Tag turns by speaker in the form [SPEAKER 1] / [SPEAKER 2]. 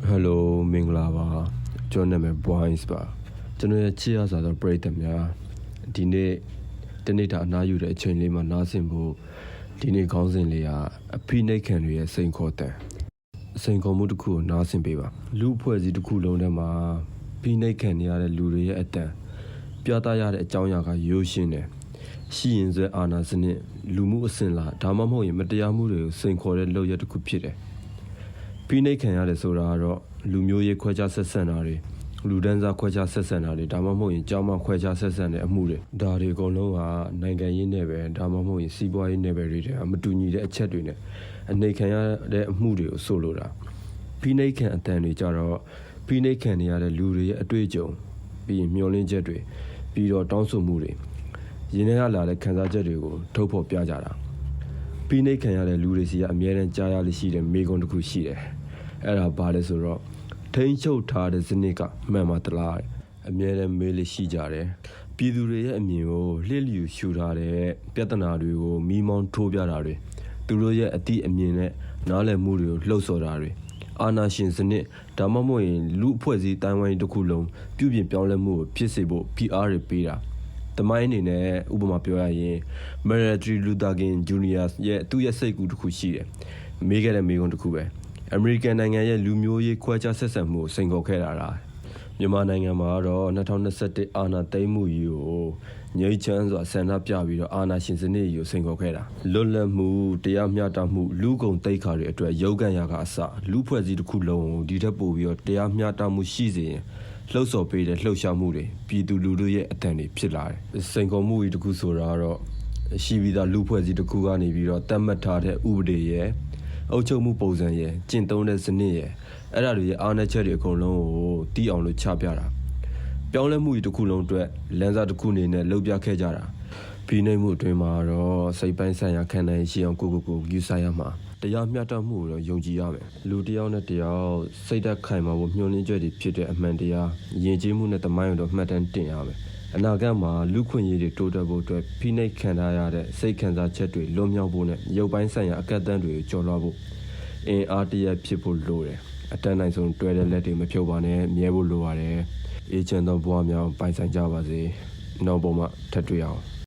[SPEAKER 1] Hello မင်္ဂလာပါကျွန်တော်နာမည် Boys ပါကျွန်တော်ရဲ့ချစ်ရစာသောပရိသတ်များဒီနေ့တနေ့တာအနားယူတဲ့အချိန်လေးမှာနားဆင်ဖို့ဒီနေ့ခေါင်းစဉ်လေးကအဖိနှိတ်ခံတွေရဲ့စိန်ခေါ်တဲ့စိန်ခေါ်မှုတစ်ခုကိုနားဆင်ပေးပါလူအဖွဲ့အစည်းတစ်ခုလုံးထဲမှာဖိနှိတ်ခံနေရတဲ့လူတွေရဲ့အတန်ပြသရတဲ့အကြောင်းအရာကရိုးရှင်းတယ်ရှိရင်စွဲအာဏာစနစ်လူမှုအစဉ်လာဒါမှမဟုတ်ရင်မတရားမှုတွေကိုစိန်ခေါ်တဲ့လုပ်ရတစ်ခုဖြစ်တယ်ဖိနှိတ်ခံရတယ်ဆိုတာကတော့လူမျိုးရေးခွဲခြားဆက်ဆံတာတွေလူဒန်းစားခွဲခြားဆက်ဆံတာတွေဒါမှမဟုတ်ရင်ကြောင်းမခွဲခြားဆက်ဆံတဲ့အမှုတွေဒါတွေအကုန်လုံးကနိုင်ငံရေးနယ်ပယ်ဒါမှမဟုတ်ရင်စီးပွားရေးနယ်ပယ်တွေထဲမတူညီတဲ့အချက်တွေနဲ့အနှိတ်ခံရတဲ့အမှုတွေကိုဆိုလိုတာဖိနှိတ်ခံအတန်တွေကြတော့ဖိနှိတ်ခံနေရတဲ့လူတွေရဲ့အတွေ့အကြုံပြီးရင်မျှော်လင့်ချက်တွေပြီးတော့တောင်းဆိုမှုတွေရင်းနှီးရလာတဲ့ခံစားချက်တွေကိုထုတ်ဖော်ပြကြတာဖိနှိတ်ခံရတဲ့လူတွေစီကအများနဲ့ကြားရလိရှိတဲ့မိကွန်းတစ်ခုရှိတယ်အဲ့ဒါဘာလဲဆိုတော့ထိန်းချုပ်ထားတဲ့စနစ်ကမှန်မှသလားအမြဲတမ်းမေးလို့ရှိကြတယ်ပြည်သူတွေရဲ့အမြင်ကိုလှည့်လျူရှုထားတဲ့ပြဿနာတွေကိုမီးမောင်းထိုးပြတာတွေသူတို့ရဲ့အတိအမြင်နဲ့နားလည်မှုတွေကိုလှုပ်ဆော်တာတွေအာဏာရှင်စနစ်ဒါမှမဟုတ်ရင်လူအဖွဲ့အစည်းတိုင်းဝိုင်းတစ်ခုလုံးပြုပြင်ပြောင်းလဲမှုကိုဖြစ်စေဖို့ PR တွေပေးတာတမိုင်းအနေနဲ့ဥပမာပြောရရင် Martin Luther King Jr. ရဲ့သူ့ရဲ့စိတ်ကူးတစ်ခုရှိတယ်မေးခဲ့တဲ့မေးခွန်းတစ်ခုပဲအမေရိကန်နိုင်ငံရဲ့လူမျိုးရေးခွဲခြားဆက်ဆံမှုကိုစိန်ခေါ်ခဲ့တာလားမြန်မာနိုင်ငံမှာတော့2021အာဏာသိမ်းမှုကြီးကိုငြိမ်းချမ်းစွာဆန္ဒပြပြီးတော့အာဏာရှင်စနစ်ကြီးကိုစိန်ခေါ်ခဲ့တာလွတ်လပ်မှုတရားမျှတမှုလူကုန်သိက္ခာတွေအတွက်ရုပ်ကံရာကအစလူဖွဲ့စည်းတစ်ခုလုံးကိုဒီထက်ပိုပြီးတော့တရားမျှတမှုရှိစေရင်လှုပ်ဆော်ပေးတဲ့လှုပ်ရှားမှုတွေပြည်သူလူထုရဲ့အတန်တွေဖြစ်လာတယ်စိန်ခေါ်မှုကြီးတစ်ခုဆိုတာကတော့ရှိပြီးသားလူဖွဲ့စည်းတစ်ခုကနေပြီးတော့တတ်မှတ်ထားတဲ့ဥပဒေရဲ့အုပ်ချုပ်မှုပုံစံရဲ့ကျင့်သုံးတဲ့စနစ်ရဲ့အဲ့ဒါတွေရဲ့အားနည်းချက်တွေအကုန်လုံးကိုတီးအောင်လို့ချပြတာပြောင်းလဲမှုကြီးတစ်ခုလုံးအတွက်လမ်းစာတစ်ခုအနေနဲ့လှုပ်ပြခဲ့ကြတာဖိနှိပ်မှုအတွင်းမှာတော့စိတ်ပိုင်းဆိုင်ရာခံနိုင်ရှိအောင်ကိုယူဆရမှာတရားမျှတမှုကိုတော့ယုံကြည်ရမယ်လူတစ်ယောက်နဲ့တစ်ယောက်စိတ်ဓာတ်ခိုင်မာဖို့မျှော်လင့်ချက်တွေဖြစ်တဲ့အမှန်တရားယဉ်ကျေးမှုနဲ့တမိုင်းကိုတော့မှတ်တမ်းတင်ရမယ်အနာဂတ်မှာလူခွင့်ရေးတွေတိုးတက်ဖို့အတွက်ဖိနှိပ်ခံထားရတဲ့စိတ်ခံစားချက်တွေလွန်မြောက်ဖို့နဲ့ရုပ်ပိုင်းဆိုင်ရာအကန့်အသတ်တွေကိုကျော်လွှားဖို့အင်အားတရက်ဖြစ်ဖို့လိုတယ်အတန်းနိုင်ဆုံးတွဲတဲ့လက်တွေမဖြုတ်ပါနဲ့မြဲဖို့လိုပါတယ်အေးချမ်းသောဘဝများပိုင်ဆိုင်ကြပါစေနောက်ပေါ်မှာထပ်တွေ့အောင်